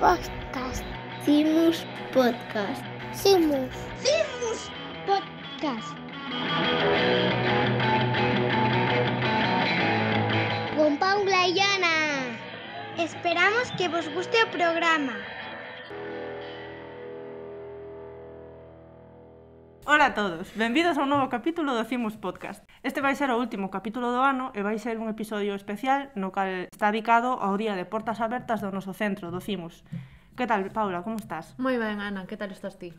Podcast. Simus Podcast. Simus Podcast. Con Paula e Ana. Esperamos que vos guste o programa. Ola a todos, benvidos a un novo capítulo do Simus Podcast. Este vai ser o último capítulo do ano e vai ser un episodio especial no cal está dedicado ao día de portas abertas do noso centro, do Simus. Que tal, Paula, como estás? Moi ben, Ana, que tal estás ti?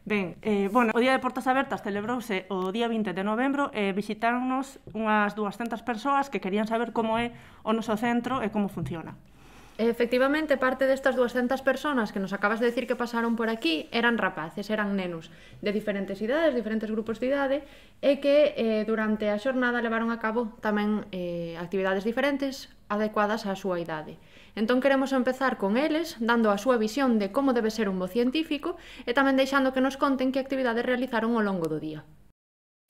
Ben, o día de portas abertas celebrouse o día 20 de novembro e visitaronnos unhas 200 persoas que querían saber como é o noso centro e como funciona. Efectivamente, parte destas 200 personas que nos acabas de decir que pasaron por aquí eran rapaces, eran nenos de diferentes idades, diferentes grupos de idade e que durante a xornada levaron a cabo tamén actividades diferentes adecuadas á súa idade. Entón queremos empezar con eles, dando a súa visión de como debe ser un bo científico e tamén deixando que nos conten que actividades realizaron ao longo do día.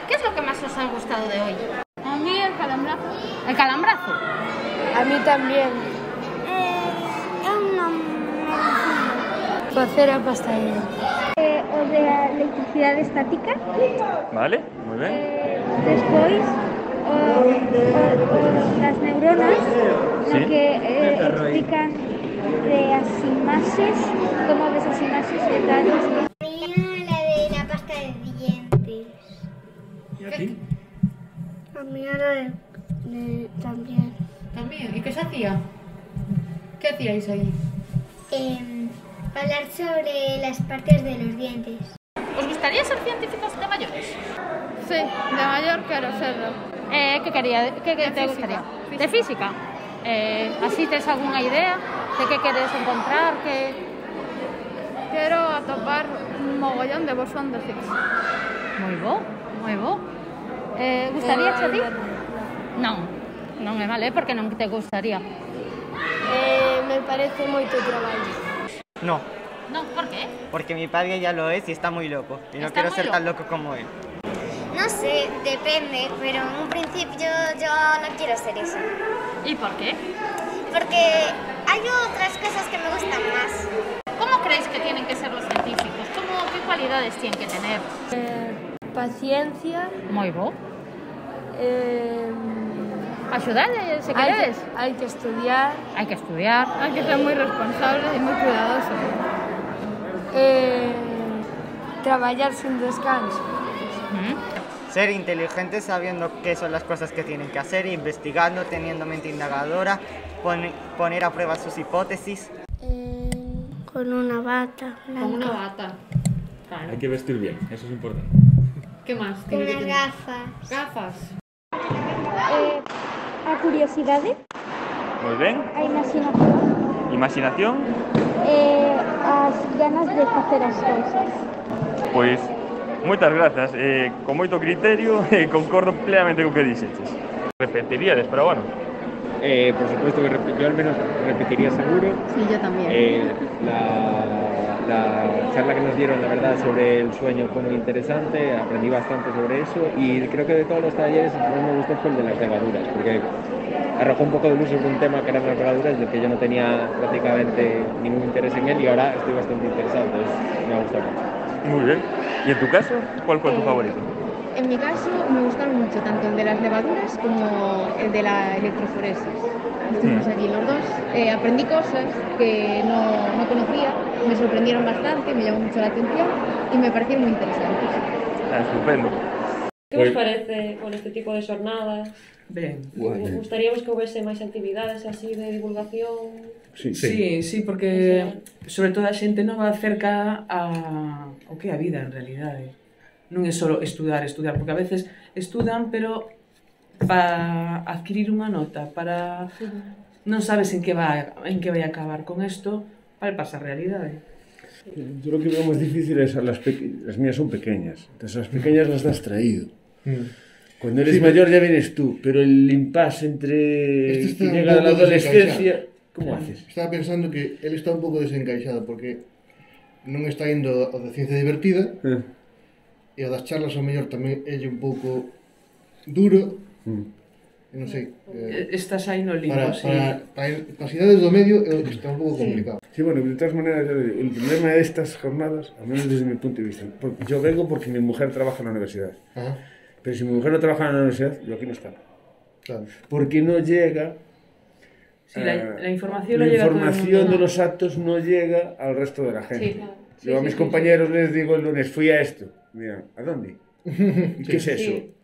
¿Qué es lo que más os ha gustado de hoy? A mí el calambrazo. ¿El calambrazo? A mí tamén. Facer a pasta de O de a electricidade estática. Vale, moi ben. Despois, das neuronas, Sí. no que explican de as imaxes, como ves as imaxes e tal. A mí la de la pasta de dientes. E a ti? A mí la de también. Tamén, e que se hacía? Que hacíais aí? Hablar sobre las partes de los dientes. ¿Os gustaría ser científicos de mayores? Sí, de mayor quero serlo. ¿Qué te gustaría? ¿De física? ¿Así tes algunha idea de que queres encontrar? Quero atopar un mogollón de bosón de Higgs. Moi bo, moi bo. Gustaría a ti? Non, non é vale, porque non te gustaría. Me parece moito traballo. No, Non, por qué? porque mi padre ya lo es y está muy loco. Y no ¿Está quiero muy ser tan loco como él. No sé, depende, pero en un principio yo no quiero hacer eso. ¿Y por qué? Porque hay otras cosas que me gustan más. ¿Cómo creéis que tienen que ser los científicos? ¿Qué cualidades tienen que tener? Paciencia. Moi bo. Axudade, se queredes. Hai que estudiar. Hai que estudiar. Hai que ser moi responsable e moi cuidadoso. Traballar sin descanso. Ser inteligente sabiendo qué son las cosas que tienen que hacer, investigando, teniendo mente indagadora, poner a prueba sus hipótesis. Con una bata blanca. Con unha bata. Claro. Hay que vestir bien, eso es importante. Que máis? Con unas gafas. Gafas. A curiosidade, Moi ben. a imaginación Imaginación, e as ganas de facer as cousas. pois moitas grazas, con moito criterio e concordo plenamente co que dixeches. Repetiríades, pero bueno. Por supuesto que yo al menos repetiría seguro. Sí, yo también. La charla que nos dieron, la verdad, sobre el sueño fue muy interesante, aprendí bastante sobre eso y creo que de todos los talleres el que más me gustó fue el de las levaduras, porque arrojó un poco de luz sobre un tema que eran las levaduras, del que yo no tenía prácticamente ningún interés en él y ahora estoy bastante interesado, entonces me ha gustado mucho. Muy bien. ¿Y en tu caso, cuál fue tu favorito? En mi caso me gustaron mucho tanto el de las levaduras como el de la electroforesis. Estuvimos allí los dos. Aprendí cosas que no conocía, me sorprendieron bastante, me llamó mucho la atención y me parecieron muy interesantes. Estupendo. Que vos parece con este tipo de xornadas? Ben, Gustaríamos que houvese máis actividades así de divulgación? Sí, porque sobre todo a xente nova acerca ao que é a vida en realidade. Non é só estudar, porque a veces estudan, pero para adquirir unha nota, para non sabes en que vai a acabar con isto, para pasar a realidade. Yo lo que veo más difícil es las mías son pequeñas, entonces las pequeñas las das traído. Cuando eres mayor ya vienes tú, pero el impasse entre que llega la adolescencia, ¿cómo haces? Estaba pensando que él está un pouco desencaixado porque non está indo ao da ciencia divertida e o das charlas ao mellor tamén é un pouco duro. Non sei. Estás aí no limbo, para as idades do medio está un pouco complicado. Sí, bueno, de todas maneras, el problema de estas jornadas, al menos desde mi punto de vista, yo vengo porque mi mujer trabaja en la universidad. Ajá. Pero si mi mujer no trabaja en la universidad, yo aquí no estaba. Claro. Porque no llega... Sí, la información, la información de los actos no llega al resto de la gente. Sí, claro. Yo a mis compañeros les digo el lunes, fui a esto. Mira, ¿a dónde? ¿Y qué es eso? Sí.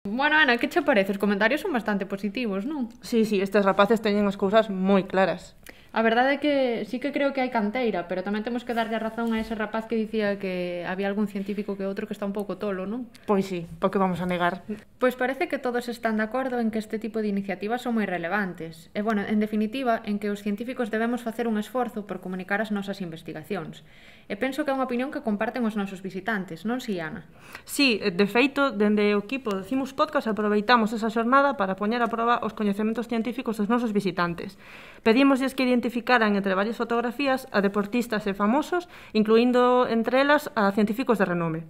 Bueno, Ana, que che parece? Os comentarios son bastante positivos, non? Sí, estes rapaces teñen as cousas moi claras. A verdade é que sí que creo que hai canteira, pero tamén temos que darlle a razón a ese rapaz que dicía que había algún científico que outro que está un pouco tolo, non? Pois sí, porque vamos a negar. Pois parece que todos están de acordo en que este tipo de iniciativas son moi relevantes. E, bueno, en definitiva, en que os científicos debemos facer un esforzo por comunicar as nosas investigacións. E penso que é unha opinión que comparten os nosos visitantes, non si, Ana? Sí, de feito, dende o equipo de Cimos Podcast aproveitamos esa xornada para poñer a proba os coñecementos científicos dos nosos visitantes. Pedímosles que identificaran entre varias fotografías a deportistas e famosos, incluindo entre elas a científicos de renome.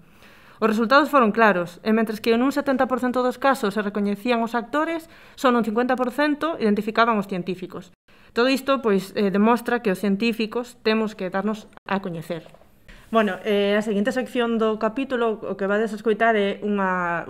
Os resultados foron claros, e mentres que en un 70% dos casos se recoñecían os actores, son un 50% identificaban os científicos. Todo isto, pois, demostra que os científicos temos que darnos a coñecer. Bueno, a seguinte sección do capítulo o que vades a escoitar é un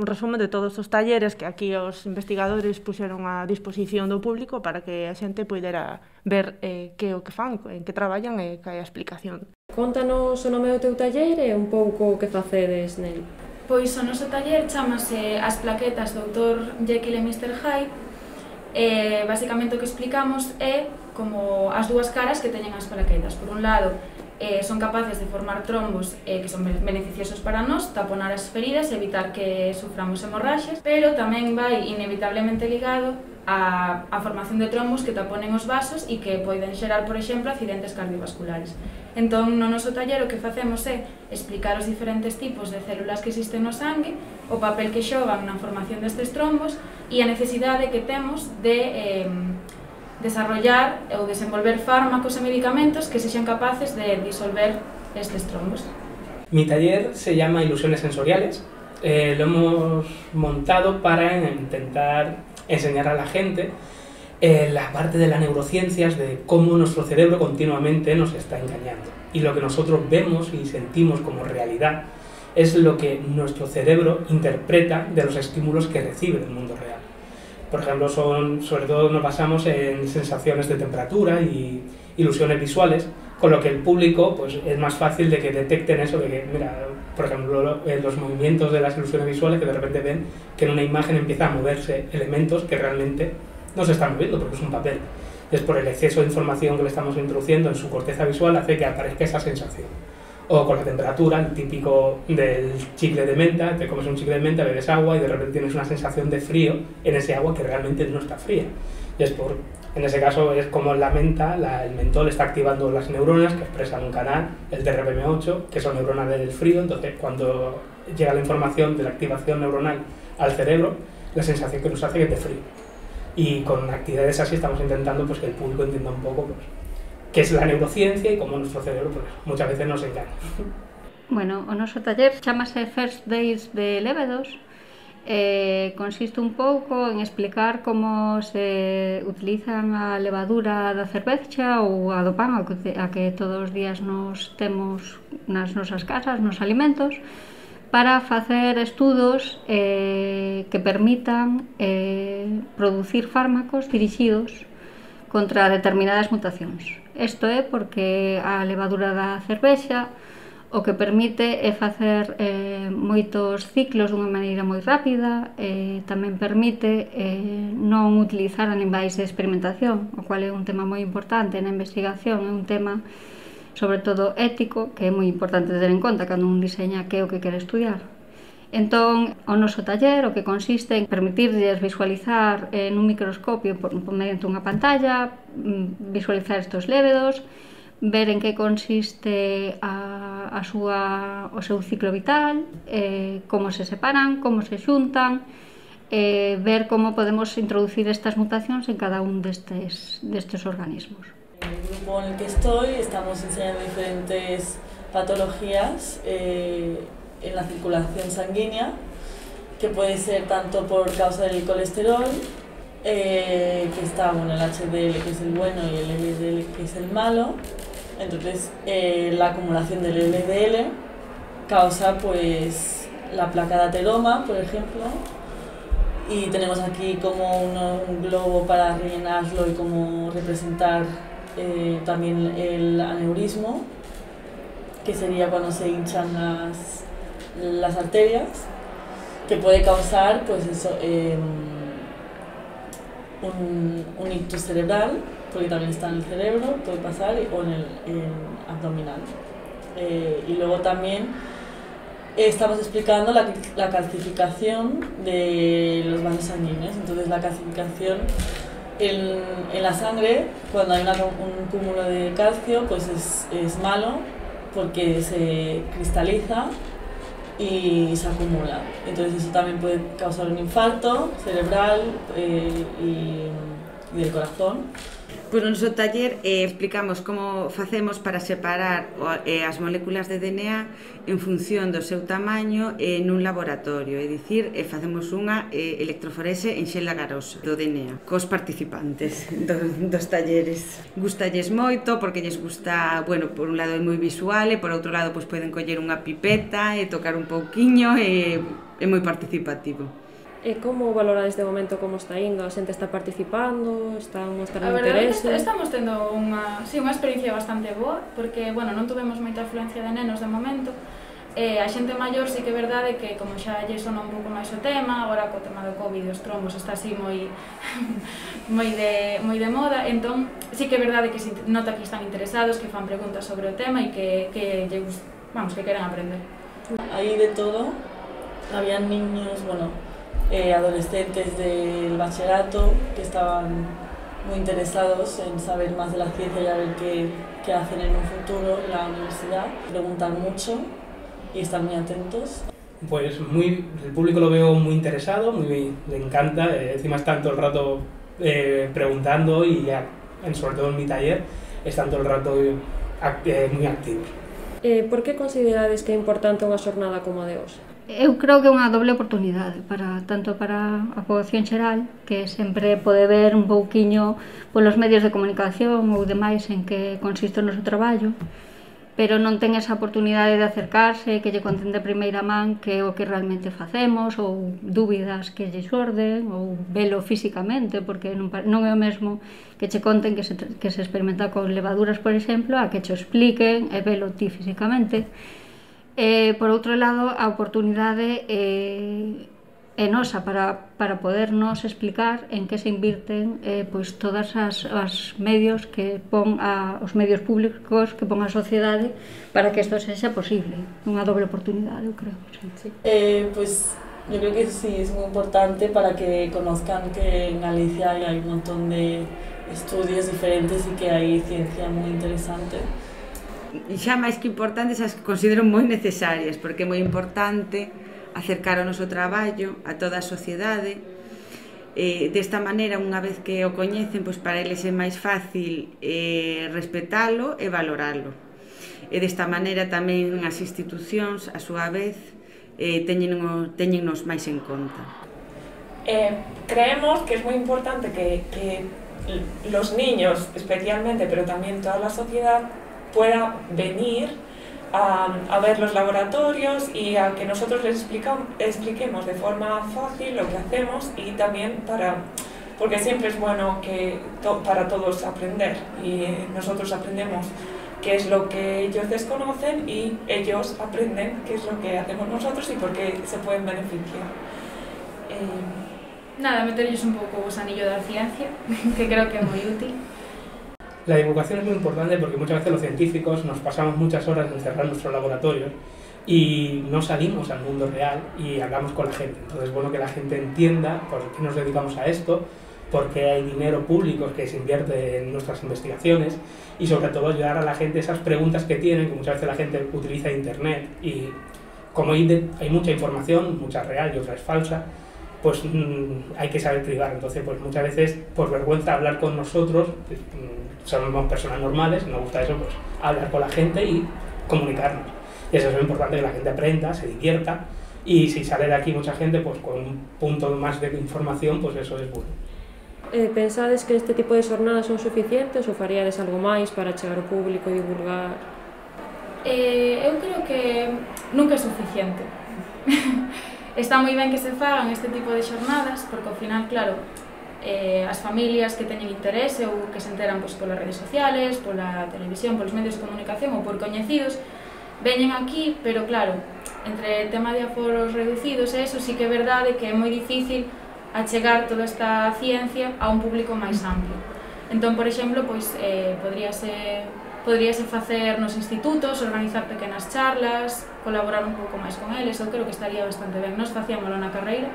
resumen de todos os talleres que aquí os investigadores puxeron a disposición do público para que a xente poidera ver que o que fan, en que traballan e que hai a explicación. Contanos o nome do teu taller e un pouco o que facedes nel. Pois o noso taller chamase As plaquetas Dr. Jekyll e Mr. Hyde. Basicamente o que explicamos é como as dúas caras que teñen as plaquetas. Por un lado, son capaces de formar trombos que son beneficiosos para nós, taponar as feridas e evitar que suframos hemorraxes, pero tamén vai inevitablemente ligado a formación de trombos que taponen os vasos e que poden xerar, por exemplo, accidentes cardiovasculares. Entón, no noso taller o que facemos é explicar os diferentes tipos de células que existen no sangue, o papel que xogan na formación destes trombos e a necesidade que temos de desarrollar ou desenvolver fármacos e medicamentos que sexan capaces de disolver estes trombos. Mi taller se llama Ilusiones Sensoriales. Lo hemos montado para intentar enseñar a la gente la parte de las neurociencias, de cómo nuestro cerebro continuamente nos está engañando. Y lo que nosotros vemos y sentimos como realidad es lo que nuestro cerebro interpreta de los estímulos que recibe del mundo real. Por ejemplo, sobre todo nos basamos en sensaciones de temperatura y ilusiones visuales, con lo que el público pues, es más fácil de que detecten eso, de que, mira, por ejemplo, los movimientos de las ilusiones visuales, que de repente ven que en una imagen empiezan a moverse elementos que realmente no se están moviendo porque es un papel. Es por el exceso de información que le estamos introduciendo en su corteza visual hace que aparezca esa sensación. O con la temperatura, el típico del chicle de menta, te comes un chicle de menta, bebes agua y de repente tienes una sensación de frío en ese agua que realmente no está fría. Y en ese caso es como la menta, el mentol está activando las neuronas que expresan un canal, el TRPM8, que son neuronas del frío, entonces cuando llega la información de la activación neuronal al cerebro, la sensación que nos hace es de frío. Y con actividades así estamos intentando pues, que el público entienda un poco pues, qué es la neurociencia y cómo nuestro cerebro pues, muchas veces nos engaña. Bueno, o noso taller chamase First Days de Lévedos. Consiste un pouco en explicar como se utilizan a levadura da cervexa ou a do pan a que todos os días nos temos nas nosas casas, nos alimentos, para facer estudos que permitan producir fármacos dirixidos contra determinadas mutacións. Isto é porque a levadura da cervexa o que permite é facer moitos ciclos dunha maneira moi rápida, tamén permite non utilizar animais de experimentación, o cual é un tema moi importante na investigación, é un tema sobre todo ético, que é moi importante ter en conta cando un diseña que é o que quere estudiar. Entón, o noso taller o que consiste en permitirlles visualizar nun microscopio mediante unha pantalla, visualizar estes lévedos, ver en que consiste o seu ciclo vital, como se separan, como se xuntan, ver como podemos introducir estas mutacións en cada un destes organismos. En el grupo en el que estoy estamos enseñando diferentes patologías en la circulación sanguínea, que puede ser tanto por causa del colesterol, que está el HDL que es el bueno y el LDL que es el malo, Entonces, la acumulación del LDL causa pues la placa de ateroma, por ejemplo, y tenemos aquí como un globo para rellenarlo y como representar también el aneurismo, que sería cuando se hinchan las arterias, que puede causar pues eso, un ictus cerebral, porque también está en el cerebro, puede pasar, o en el abdominal. Y luego también estamos explicando la calcificación de los vasos sanguíneos. Entonces la calcificación en la sangre, cuando hay un cúmulo de calcio, pues es malo porque se cristaliza y se acumula. Entonces eso también puede causar un infarto cerebral y del corazón. Pois no noso taller explicamos como facemos para separar as moléculas de DNA en función do seu tamaño nun laboratorio, é dicir, facemos unha electroforese en xela garosa do DNA cos participantes dos talleres. Gustalles moito porque lles gusta, bueno, por un lado é moi visual e por outro lado pois poden coller unha pipeta e tocar un pouquiño e é moi participativo. E como valorades de momento como está indo? A xente está participando? Están mostrando interese? interese? Estamos tendo unha experiencia bastante boa, porque, bueno, non tuvemos moita afluencia de nenos de momento. A xente maior sí que é verdade que, como xa lle sona un pouco máis o tema, agora co tema do COVID e os trombos está así moi de moda, entón sí que é verdade que se nota que están interesados, que fan preguntas sobre o tema e que queren aprender. Hay de todo, había niños, bueno, adolescentes del bachillerato que estaban muy interesados en saber más de la ciencia y a ver qué hacen en un futuro en la universidad. Preguntan mucho y están muy atentos. Pues el público lo veo muy interesado, le encanta, encima están todo el rato preguntando y sobre todo en mi taller están todo el rato muy activos. Por que considerades que é importante unha xornada como a de hoxe? Eu creo que é unha doble oportunidade tanto para a poboación xeral, que sempre pode ver un pouquiño polos medios de comunicación ou demais en que consiste o noso traballo, pero non ten esa oportunidade de acercarse, que lle conten de primeira man que é o que realmente facemos, ou dúbidas que lle xorden, ou velo físicamente, porque non é o mesmo que che conten que se experimenta con levaduras, por exemplo, a que che expliquen e velo ti físicamente. Por outro lado, a oportunidade é nosa para podernos explicar en que se invirten pois todas os medios que pon os medios públicos que pon a sociedade para que isto sexa posible. Unha doble oportunidade, eu creo. Sí. Pues yo creo que sí, es muy importante para que conozcan que en Galicia hay un montón de estudios diferentes y que hay ciencia muy interesante. Xa máis que importantes, as que considero moi necesarias, porque é moi importante acercar o noso traballo a toda a sociedade. Desta maneira, unha vez que o coñecen, pois para eles é máis fácil respetalo e valoralo. E desta maneira tamén as institucións, a súa vez, teñennos máis en conta. Creemos que es muy importante que los niños especialmente, pero también toda la sociedad, pueda venir a ver los laboratorios y a que nosotros les expliquemos de forma fácil lo que hacemos y también porque siempre es bueno para todos aprender y nosotros aprendemos qué es lo que ellos desconocen y ellos aprenden qué es lo que hacemos nosotros y por qué se pueden beneficiar. Nada, meterles un pouco o gusanillo da ciencia, que creo que é moi útil. La divulgación es muy importante porque muchas veces los científicos nos pasamos muchas horas encerrados en nuestros laboratorios y no salimos al mundo real y hablamos con la gente. Entonces es bueno que la gente entienda por qué nos dedicamos a esto, por qué hay dinero público que se invierte en nuestras investigaciones y sobre todo ayudar a la gente esas preguntas que tienen, que muchas veces la gente utiliza internet y como hay mucha información, mucha real y otra es falsa, pues hay que saber cribar. Entonces pues muchas veces por vergüenza hablar con nosotros, somos personas normales, nos gusta eso, pues hablar con la gente y comunicarnos. Y eso es muy importante, que la gente aprenda, se divierta y si sale de aquí mucha gente pues con un punto más de información, pues eso es bueno. Pensades que este tipo de xornadas son suficientes ou faríades algo máis para chegar ao público e divulgar? Eu creo que nunca é suficiente. Está moi ben que se fagan este tipo de xornadas, porque ao final, claro, as familias que teñen interese ou que se enteran polas redes sociales, pola televisión, polos medios de comunicación ou por coñecidos, veñen aquí, pero claro, entre el tema de aforos reducidos e eso sí que é verdade que é moi difícil achegar toda esta ciencia a un público máis amplio. Entón, por exemplo, pois, podríase facer nos institutos, organizar pequenas charlas, colaborar un pouco máis con eles, eu creo que estaría bastante ben. Nos facíamolo na carreira,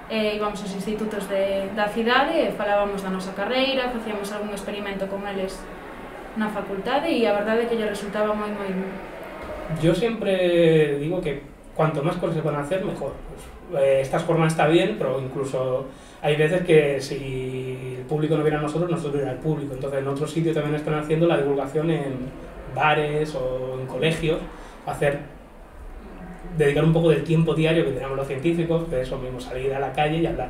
íbamos aos institutos da cidade, falábamos da nosa carreira, facíamos algún experimento con eles na facultade e a verdade é que lle resultaba moi moi ben. Yo siempre digo que cuanto más cosas se puedan hacer, mejor. Estas jornadas está bien, pero incluso hay veces que si el público no viene a nosotros, nosotros viene al público. Entonces en otros sitios también están haciendo la divulgación en bares o en colegios, dedicar un poco del tiempo diario que tenemos los científicos, de eso mismo, salir a la calle y hablar.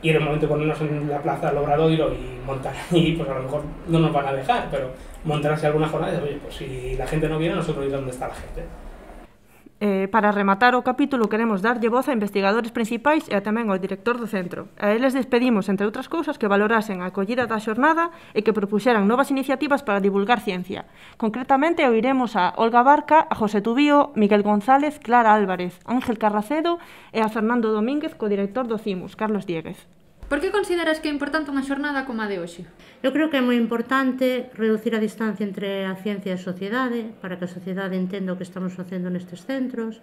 Y en el momento de ponernos en la plaza del Obradoiro y montar allí, pues a lo mejor no nos van a dejar, pero montarse alguna jornada y decir, oye, pues si la gente no viene, nosotros ir a donde está la gente. Para rematar o capítulo queremos darlle voz a investigadores principais e tamén ao director do centro. A eles despedimos, entre outras cousas, que valorasen a acollida da xornada e que propuxeran novas iniciativas para divulgar ciencia. Concretamente, oiremos a Olga Barca, a José Tubío, Miguel González, Clara Álvarez, Ángel Carracedo e a Fernando Domínguez, co-director do CIMUS, Carlos Dieguez. Por que consideras que é importante unha xornada como a de hoxe? Eu creo que é moi importante reducir a distancia entre a ciencia e a sociedade, para que a sociedade entenda o que estamos facendo nestes centros,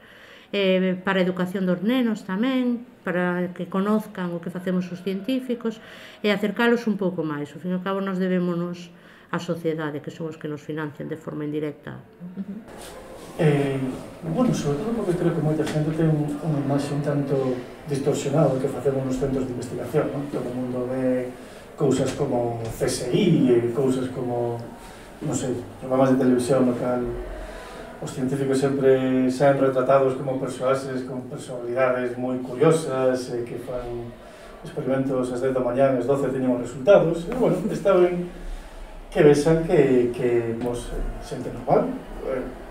para a educación dos nenos tamén, para que conozcan o que facemos os científicos, e acercalos un pouco máis. Ao fin e ao cabo, nos debémonos á sociedade, que son os que nos financian de forma indirecta. Bueno, sobre todo porque creo que moita xente ten unha imaxe un tanto distorsionada do que facemos nos centros de investigación, non? Todo o mundo ve cousas como CSI e cousas como, non sei, programas de televisión no cal os científicos sempre saen retratados como persoaxes con personalidades moi curiosas que fan experimentos ás 10 da mañá e ás 12 teñen os resultados. E, bueno, está ben que vexan que somos xente normal,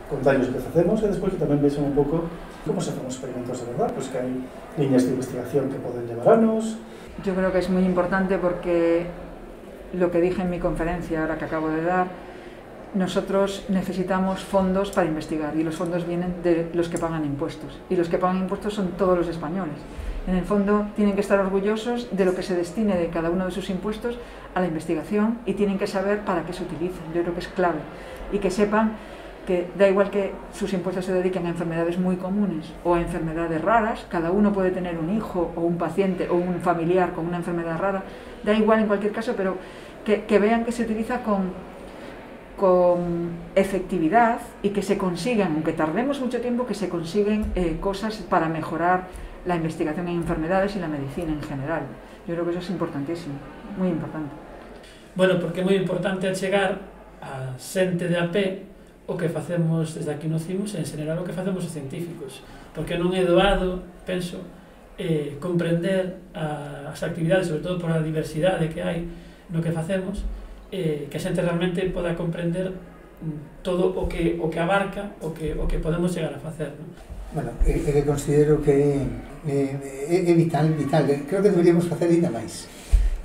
contallos que facemos e despois que tamén vexan un pouco como se fan os experimentos de verdad, pois que hai liñas de investigación que poden llevar anos. Yo creo que es muy importante porque lo que dije en mi conferencia ahora que acabo de dar, nosotros necesitamos fondos para investigar y los fondos vienen de los que pagan impuestos y los que pagan impuestos son todos los españoles. En el fondo tienen que estar orgullosos de lo que se destine de cada uno de sus impuestos a la investigación y tienen que saber para qué se utilizan. Yo creo que es clave y que sepan que da igual que sus impuestos se dediquen a enfermedades muy comunes o a enfermedades raras, cada uno puede tener un hijo o un paciente o un familiar con una enfermedad rara, da igual en cualquier caso, pero que vean que se utiliza con efectividad y que se consigan, aunque tardemos mucho tiempo, que se consiguen cosas para mejorar la investigación en enfermedades y la medicina en general. Yo creo que eso es importantísimo, muy importante. Bueno, porque é moi importante achegar a xente de a pé o que facemos desde aquí no CIMUS e en general o que facemos os científicos, porque non é doado, penso, comprender as actividades, sobre todo por a diversidade que hai no que facemos, que a xente realmente poda comprender todo o que abarca o que podemos chegar a facer, non? Bueno, é que considero que é vital, creo que deberíamos facer ainda máis.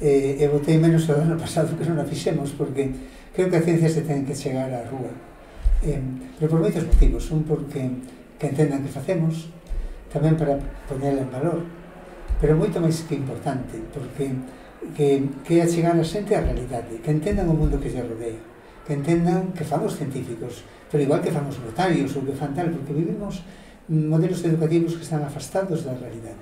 Eu botei menos o ano pasado que non a fixemos, porque creo que a ciencia se ten que chegar á rúa. Pero por moitos motivos, un porque entendan que facemos, tamén para ponerla en valor, pero moito máis que importante, porque que achegar a xente á realidade, que entendan o mundo que lle rodea, que entendan que fan os científicos, pero igual que fan os notarios ou que fan tal, porque vivimos modelos educativos que están afastados da realidade.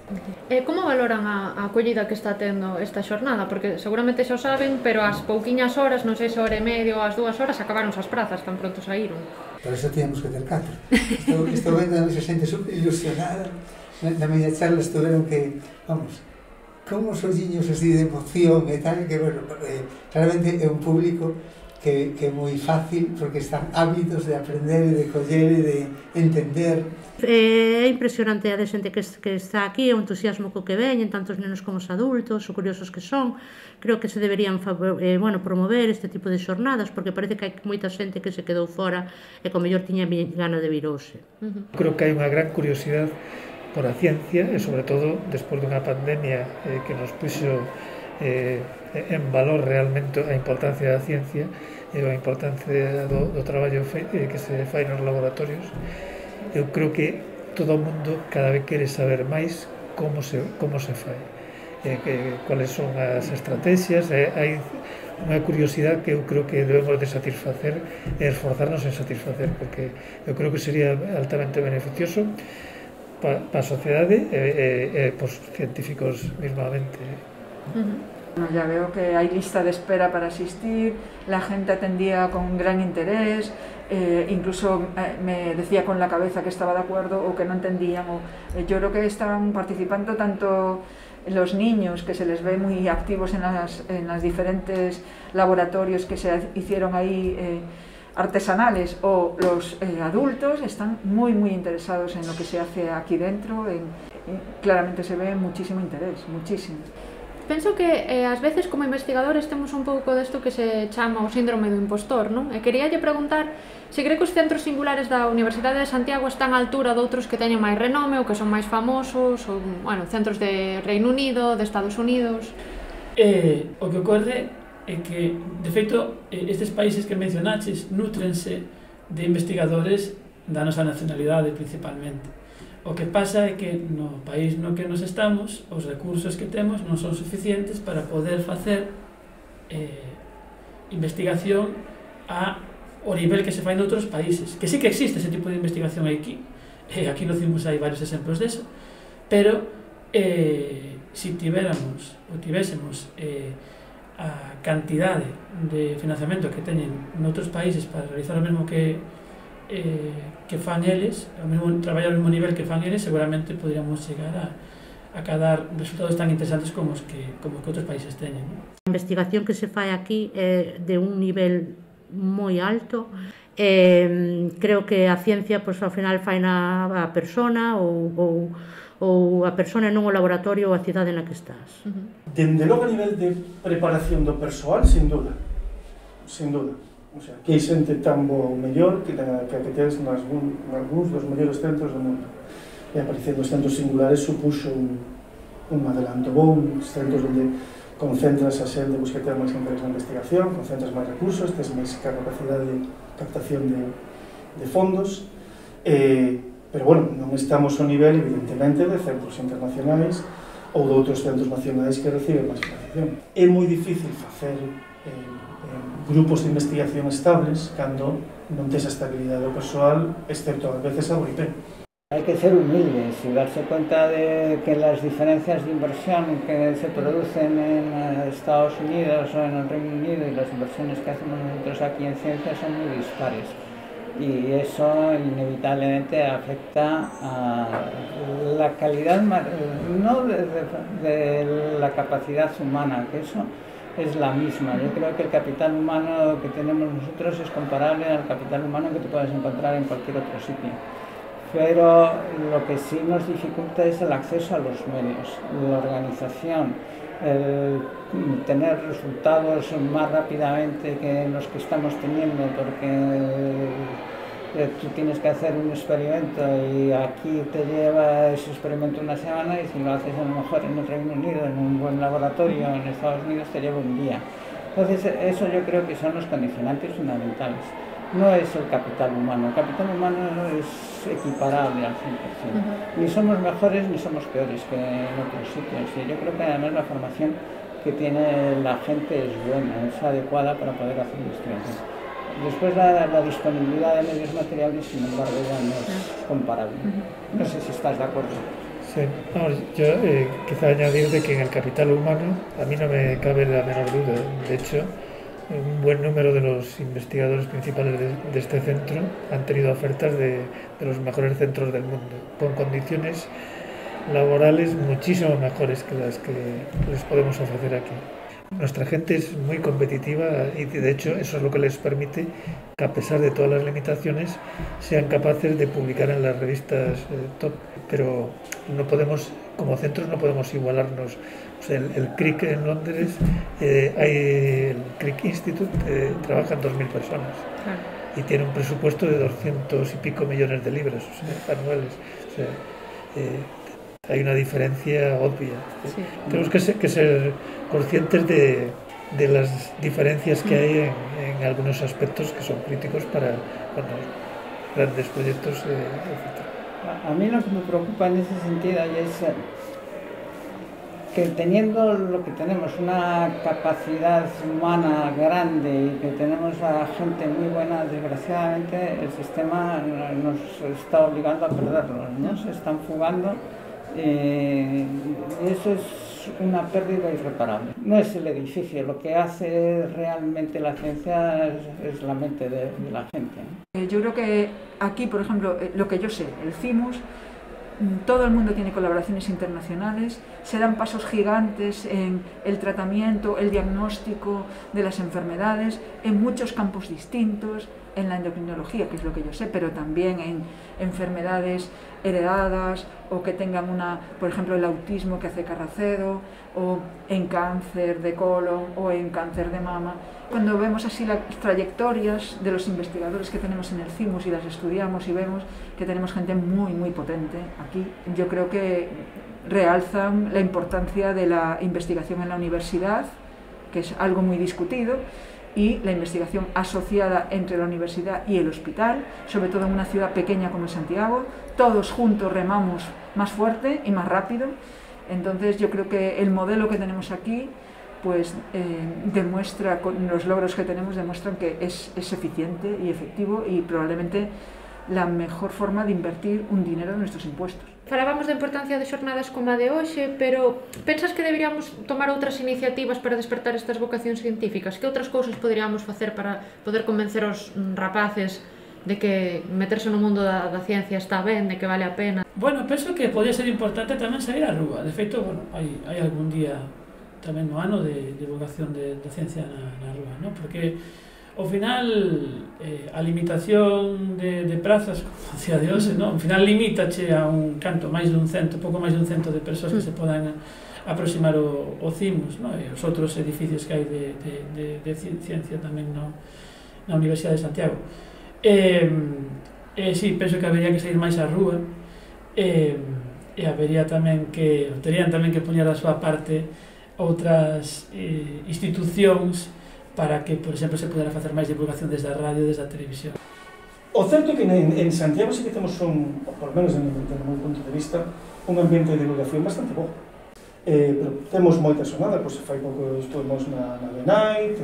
Como valoran a acollida que está tendo esta xornada? Porque seguramente xa o saben, pero ás pouquiñas horas, non sei se hora e medio ou ás 2 horas, acabaron as prazas, tan pronto saíron. Por eso tínhamos que ter 4. Estou vendo a esa xente super ilusionada. Na media charla estuveron que, vamos, con uns olliños así de emoción e tal, que, bueno, claramente é un público que é moi fácil porque están ávidos de aprender e de coller e de entender. É impresionante a de xente que está aquí, o entusiasmo co que veñen, tanto os nenos como os adultos, o curiosos que son. Creo que se deberían promover este tipo de xornadas, porque parece que hai moita xente que se quedou fora e que o mellor tiña gana de vir hoxe. Creo que hai unha gran curiosidade por a ciencia e, sobre todo, despois dunha pandemia que nos puxo en valor realmente a importancia da ciencia e a importancia do traballo que se fai nos laboratorios. Eu creo que todo o mundo cada vez quere saber máis como se fai, cuáles son as estrategias. Hai unha curiosidade que eu creo que debemos de satisfacer e esforzarnos en satisfacer, porque eu creo que sería altamente beneficioso para a sociedade e para os científicos mismamente. Ya veo que hay lista de espera para asistir, la gente atendía con gran interés, incluso me decía con la cabeza que estaba de acuerdo o que no entendían. Yo creo que están participando tanto los niños, que se les ve muy activos en las diferentes laboratorios que se hicieron ahí artesanales, o los adultos están muy interesados en lo que se hace aquí dentro. Claramente se ve muchísimo interés, muchísimo. Penso que ás veces como investigadores temos un pouco desto que se chama o síndrome do impostor, non? E queríalle preguntar se cree que os centros singulares da Universidade de Santiago están á altura de outros que teñen máis renome ou que son máis famosos, ou, bueno, centros de Reino Unido, de Estados Unidos. O que ocorre é que, de feito, estes países que mencionaches nutrense de investigadores da nosa nacionalidade principalmente. O que pasa é que no país no que nos estamos, os recursos que temos non son suficientes para poder facer investigación ao nivel que se fai noutros países. Que sí que existe ese tipo de investigación aquí, aquí no CIMUS hai varios exemplos deso, pero se tivésemos a cantidade de financiamento que teñen noutros países para realizar o mesmo que fan eles, traballar ao mesmo nivel que fan eles, seguramente poderíamos chegar a cadar resultados tan interesantes como que outros países teñen. A investigación que se fai aquí é de un nivel moi alto. Creo que a ciencia, ao final, fai a persona ou a persona non o laboratorio ou a cidade na que estás. Dende logo a nivel de preparación do persoal, sin duda. O sea, que hai xente tan boa ou mellor que tens nalgúns dos mellores centros do mundo. E a aparición dos centros singulares supuxo un adelanto bom, centros onde concentras a xente que ten máis interés na investigación, concentras máis recursos, tens máis capacidade de captación de fondos, pero, bueno, non estamos ao nivel, evidentemente, de centros internacionais ou de outros centros nacionais que reciben máis financiación. É moi difícil facer grupos de investigación estables cando non tes a estabilidade do persoal, excepto ás veces a UIP. Hay que ser humildes y darse cuenta de que las diferencias de inversión que se producen en Estados Unidos o en el Reino Unido y las inversiones que hacemos nosotros aquí en ciencia son muy dispares. Y eso inevitablemente afecta a la calidad, no de la capacidad humana, que eso es la misma. Yo creo que el capital humano que tenemos nosotros es comparable al capital humano que te puedes encontrar en cualquier otro sitio. Pero lo que sí nos dificulta es el acceso a los medios, la organización, el tener resultados más rápidamente que los que estamos teniendo, porque tú tienes que hacer un experimento y aquí te lleva ese experimento una semana, y si lo haces a lo mejor en el Reino Unido, en un buen laboratorio, en Estados Unidos, te lleva un día. Entonces eso yo creo que son los condicionantes fundamentales. No es el capital humano no es equiparable al 100%. Ni somos mejores ni somos peores que en otros sitios. Y yo creo que además la formación que tiene la gente es buena, es adecuada para poder hacer investigación. Después la disponibilidad de medios materiales, sin embargo, ya no es comparable. No sé si estás de acuerdo. Sí, vamos, yo quizá añadir de que en el capital humano a mí no me cabe la menor duda. De hecho, un buen número de los investigadores principales de este centro han tenido ofertas de los mejores centros del mundo, con condiciones laborales muchísimo mejores que las que les podemos ofrecer aquí. Nuestra gente es muy competitiva y de hecho eso es lo que les permite que a pesar de todas las limitaciones sean capaces de publicar en las revistas top, pero no podemos, como centros no podemos igualarnos. O sea, el CRIC en Londres, el CRIC Institute trabajan 2.000 personas y tiene un presupuesto de 200 y pico millones de libras, o sea, anuales. O sea, hay una diferencia obvia. Sí. Tenemos que ser conscientes de las diferencias que hay en algunos aspectos que son críticos para grandes proyectos, etc. A mí lo que me preocupa en ese sentido es que teniendo lo que tenemos, una capacidad humana grande y que tenemos a gente muy buena, desgraciadamente el sistema nos está obligando a perderlos, ¿no? Se están fugando. Eso es una pérdida irreparable. No es el edificio, lo que hace realmente la ciencia es la mente de la gente, ¿no? Yo creo que aquí, por ejemplo, lo que yo sé, el CIMUS, todo el mundo tiene colaboraciones internacionales, se dan pasos gigantes en el tratamiento, el diagnóstico de las enfermedades, en muchos campos distintos, en la endocrinología, que es lo que yo sé, pero también en enfermedades heredadas o que tengan por ejemplo, el autismo que hace Carracedo, o en cáncer de colon o en cáncer de mama. Cuando vemos así las trayectorias de los investigadores que tenemos en el CIMUS y las estudiamos y vemos que tenemos gente muy, muy potente aquí, yo creo que realzan la importancia de la investigación en la universidad, que es algo muy discutido, y la investigación asociada entre la universidad y el hospital, sobre todo en una ciudad pequeña como Santiago. Todos juntos remamos más fuerte y más rápido. Entonces yo creo que el modelo que tenemos aquí pues demuestra, con los logros que tenemos, demuestran que es eficiente y efectivo y probablemente la mejor forma de invertir un dinero de nuestros impuestos. Falábamos da importancia de xornadas como a de hoxe, pero pensas que deberíamos tomar outras iniciativas para despertar estas vocacións científicas? Que outras cousas poderíamos facer para poder convencer os rapaces de que meterse no mundo da ciencia está ben, de que vale a pena? Bueno, penso que podía ser importante tamén sair á rúa. De feito, bueno, hai algún día tamén no ano de divulgación de ciencia na rúa, ¿no? Porque ao final a limitación de prazas, como decía de hoxe, ao final limítache a un canto, máis dun cento, pouco máis dun cento de persoas que se podan aproximar o CIMUS, e os outros edificios que hai de ciencia tamén na Universidade de Santiago. Sí, penso que habería que sair máis á rúa e habería tamén terían tamén que poñer da súa parte outras institucións para que, por exemplo, se pudera facer máis divulgación desde a radio, desde a televisión. O certo é que en Santiago sí que temos por lo menos desde o meu punto de vista, un ambiente de divulgación bastante bo. Pero temos moita sonada, pois fai pouco estuvemos na The Night,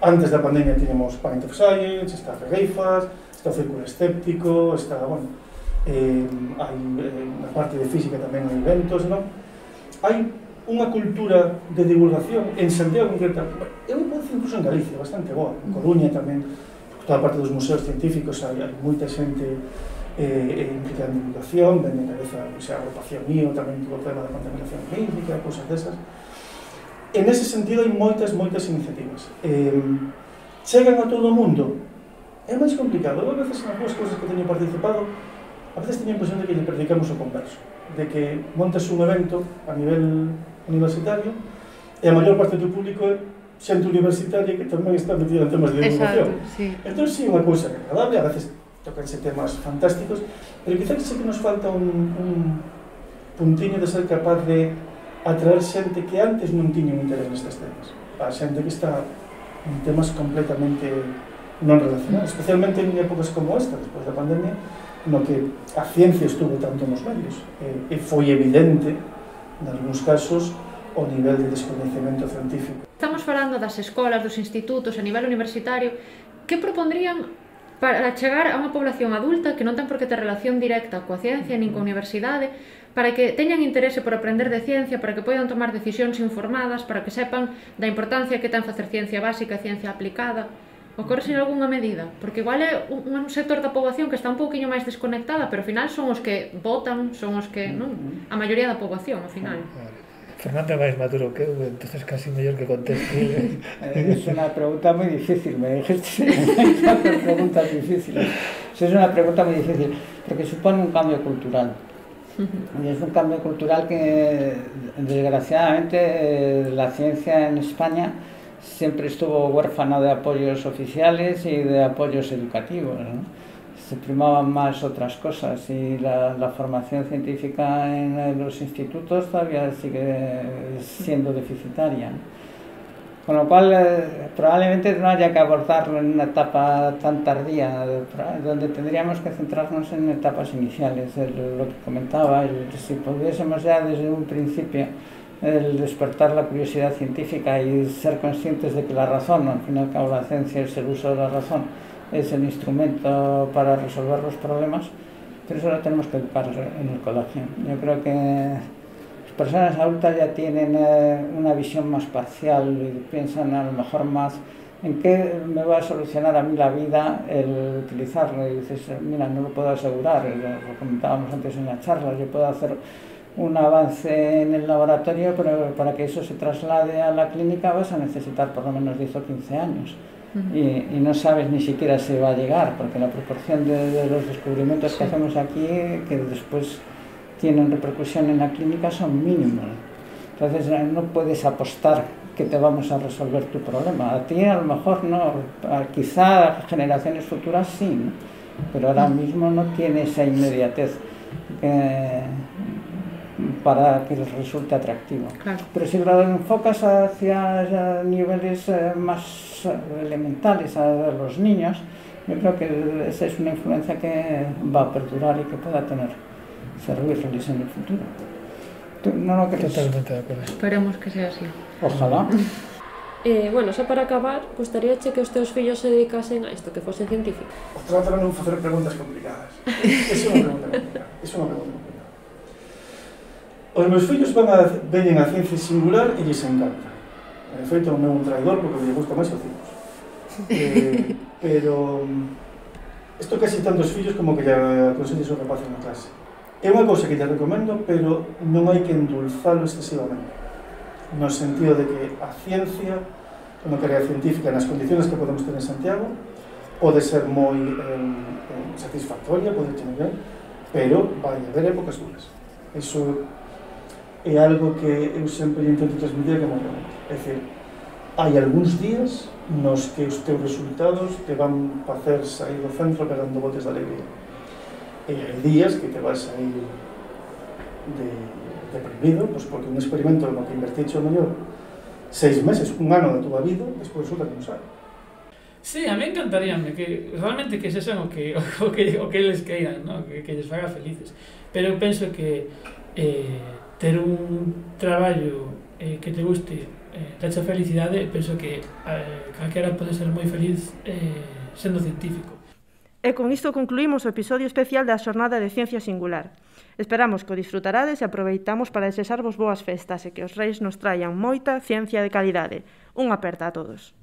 antes da pandemia tiñamos Pint of Science, está Regeifas, está o Círculo Escéptico, está, bueno, hai na parte de física tamén hai eventos, non? Hai unha cultura de divulgación en Santiago concreta, eu podo decir incluso en Galicia, bastante boa, en Coruña tamén, toda a parte dos museos científicos hai moita xente implicada en divulgación, ven en cabeza a agrupación IO, tamén tuvo o tema da contaminación límpica, cousas desas. En ese sentido hai moitas iniciativas. Chegan a todo o mundo, é máis complicado. Eu a veces en algunas cousas que teño participado, a veces teño a impresión de que lle predicamos o converso, de que montas un evento a nivel universitario e a maior parte do público é xente universitaria que tamén está metida en temas de divulgación. Sí. Entón, sí, unha cousa agradable, a veces tocanse temas fantásticos, pero quizás sí que nos falta un puntiño de ser capaz de atraer xente que antes non tiña un interés nestes temas. A xente que está en temas completamente non relacionados, especialmente en épocas como esta, despois da pandemia, no que a ciencia estuvo tanto nos medios e foi evidente, en algúns casos, o nivel de desconhecimento científico. Estamos falando das escolas, dos institutos a nivel universitario. Que propondrían para chegar a unha población adulta que non ten por que ter relación directa coa ciencia nin coa universidade, para que teñan interese por aprender de ciencia, para que poidan tomar decisións informadas, para que sepan da importancia que ten facer ciencia básica e ciencia aplicada? Ocorre en algunha medida? Porque igual é un sector da poboación que está un pouquiño máis desconectada, pero ao final son os que votan, son os que, non? A maioría da poboación, ao final. Fernando é máis maduro que eu, entonces casi mellor que conteste. Es una pregunta muy difícil, me dijiste preguntas difíciles. Es una pregunta muy difícil, porque supone un cambio cultural. Y es un cambio cultural que, desgraciadamente, la ciencia en España siempre estuvo huérfana de apoyos oficiales y de apoyos educativos, ¿no? Se primaban más otras cosas y la formación científica en los institutos todavía sigue siendo deficitaria, ¿no? Con lo cual, probablemente no haya que abordarlo en una etapa tan tardía, donde tendríamos que centrarnos en etapas iniciales. Lo que comentaba, si pudiésemos ya desde un principio el despertar la curiosidad científica y ser conscientes de que la razón, al fin y al cabo la ciencia es el uso de la razón, es el instrumento para resolver los problemas, pero eso lo tenemos que educar en el colegio. Yo creo que las personas adultas ya tienen una visión más parcial y piensan a lo mejor más en qué me va a solucionar a mí la vida el utilizarlo. Y dices, mira, no lo puedo asegurar, lo comentábamos antes en la charla, yo puedo hacer un avance en el laboratorio, pero para que eso se traslade a la clínica vas a necesitar por lo menos 10 o 15 años. Y no sabes ni siquiera si va a llegar, porque la proporción de los descubrimientos que hacemos aquí, que después tienen repercusión en la clínica, son mínimos. Entonces no puedes apostar que te vamos a resolver tu problema. A ti a lo mejor no, quizá a generaciones futuras sí, ¿no? Pero ahora mismo no tiene esa inmediatez para que les resulte atractivo. Claro. Pero si lo enfocas hacia niveles más elementales, a los niños, yo creo que esa es una influencia que va a perdurar y que pueda servirles en el futuro. ¿Tú no lo crees? Totalmente de acuerdo. Esperemos que sea así. Ojalá. Bueno, xa para acabar, gustaríache que os teus fillos se dedicasen a isto, que fosen científicos? Os trato de non facer preguntas complicadas. É unha pregunta complicada. Os meus fillos veñen a ciencia singular e lles encanta. De feito, non é un traidor porque lle gusta máis os ciclos. Pero isto casi tanto os fillos como que lle aconselles o rapaz na clase. É unha cousa que lle recomendo, pero non hai que endulzalo excesivamente. No sentido de que a ciencia, unha carreira científica nas condiciones que podemos ter en Santiago, pode ser moi satisfactoria, pode ter ben, pero vai haber épocas duras. Iso é algo que eu sempre intento transmitir que moi realmente. É dicir, hai algúns días nos que os teus resultados te van facer sair do centro pegando botes de alegría. E hai días que te vas a ir deprimido, pois porque un experimento no que invertiche o mellor 6 meses, un ano da túa vida, despois resulta que non sabe. Sí, a mí encantaríame que realmente que sexan o que eles queiran, ¿no? que lles faga felices. Pero eu penso que ter un traballo que te guste, dache felicidade, penso que calquera pode ser moi feliz sendo científico. E con isto concluímos o episodio especial da Xornada de Ciencia Singular. Esperamos que o disfrutarades e aproveitamos para desexarvos boas festas e que os reis nos traian moita ciencia de calidade. Unha aperta a todos.